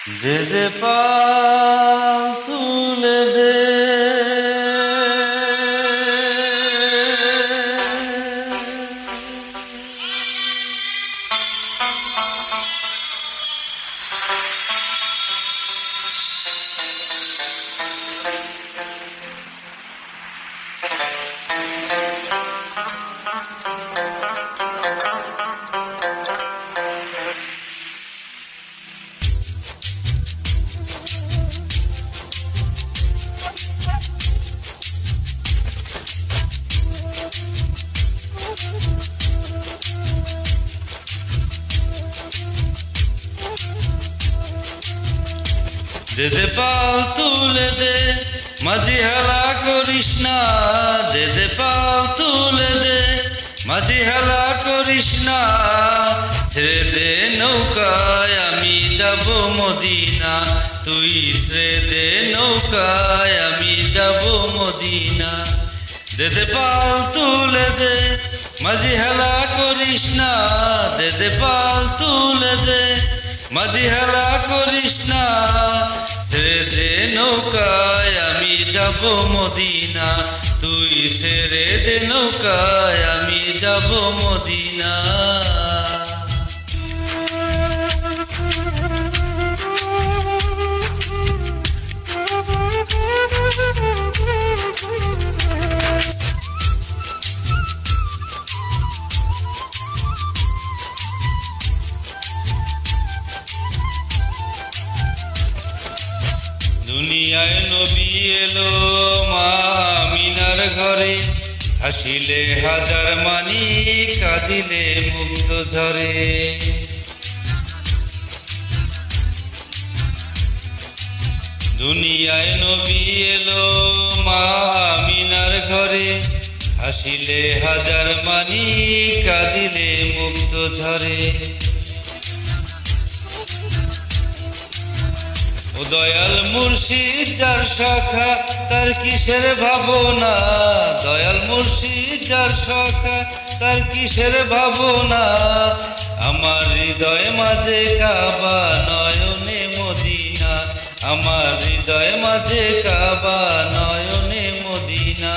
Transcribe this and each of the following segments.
দে দে পাল তুলে দে, দে দে পাল তুলে দে, মাঝি হেলা করিস না। দে দে পাল তুলে দে, মাঝি হেলা করিস না। ছেড়ে দে নৌকায় আমি যাব মদিনা, তুই ছেড়ে দে নৌকায় আমি যাব মদিনা। দে দে পাল তুলে দে, মাঝি হেলা করিস না। দে দে পাল তুলে দে, মাঝি হেলা করিস না। ছেড়ে দে নৌকায় আমি যাব মদিনা, তুই ছেড়ে দে নৌকায় আমি যাব মদিনা। দুনিয়ায় নবী এলো মা আমিনার ঘরে, হাসিলে হাজার মানি কাঁদিলে মুক্ত ঝরে। দুনিয়ায় নবী এলো মা আমিনার ঘরে, হাসিলে হাজার মানি কাঁদিলে মুক্ত ঝরে। ও দয়াল মুর্শিদ যার শাখা তার কিসের ভাবনা। দয়াল মুর্শিদ যার শাখা তার কিসের ভাবনা। আমার হৃদয় মাঝে কাবা নয়নে মদিনা, আমার হৃদয় মাঝে কাবা নয়নে মদিনা।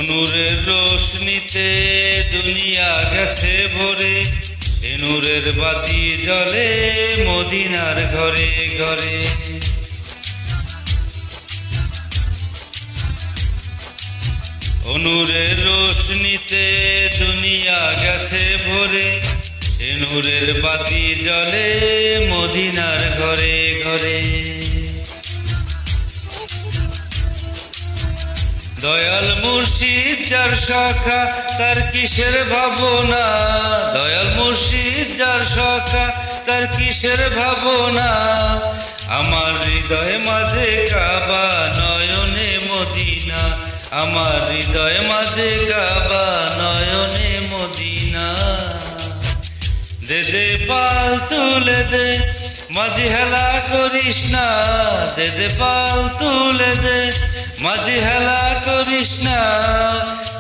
নূরের রোশনীতে দুনিয়া গেছে ভরে, সে নূরের বাতি জ্বলে মদিনার ঘরে ঘরে। নূরের রোশনীতে দুনিয়া গেছে ভরে, সে নূরের বাতি জ্বলে মদিনার ঘরে ঘরে। দয়াল মুর্শিদ যার শাখা তার কিসের ভাবনা। দয়াল মুর্শিদ যার শাখা তার কিসের ভাবনা। আমার হৃদয় মাঝে কাবা নয়নে মদিনা, আমার হৃদয় মাঝে কাবা নয়নে মদিনা। দে দে পাল তুলে দে, মাঝি হেলা করিস না। দে দে পাল তুলে দে, মাঝি হেলা করিস না।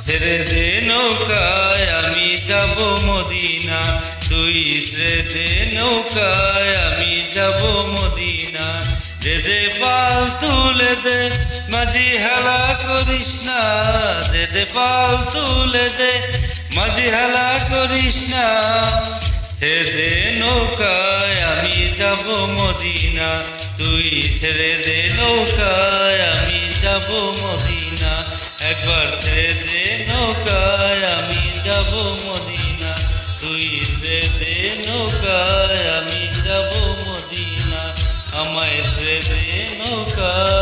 ছেড়ে দে নৌকায় আমি যাব মদিনা, তুই ছেড়ে দে নৌকায় আমি যাব মদিনা। দে দে পাল তুলে দে, মাঝি হেলা করিস না। দে দে পাল তুলে দে, মাঝি হেলা করিস না। ছেড়ে দে নৌকায় আমি যাব মদিনা, তুই ছেড়ে দে নৌকায় আমি যাব মদিনা। একবার ছেড়ে দে নৌকায় আমি যাব মদিনা, তুই ছেড়ে দে নৌকায় আমি যাব মদিনা। আমায় ছেড়ে দে নৌকায়।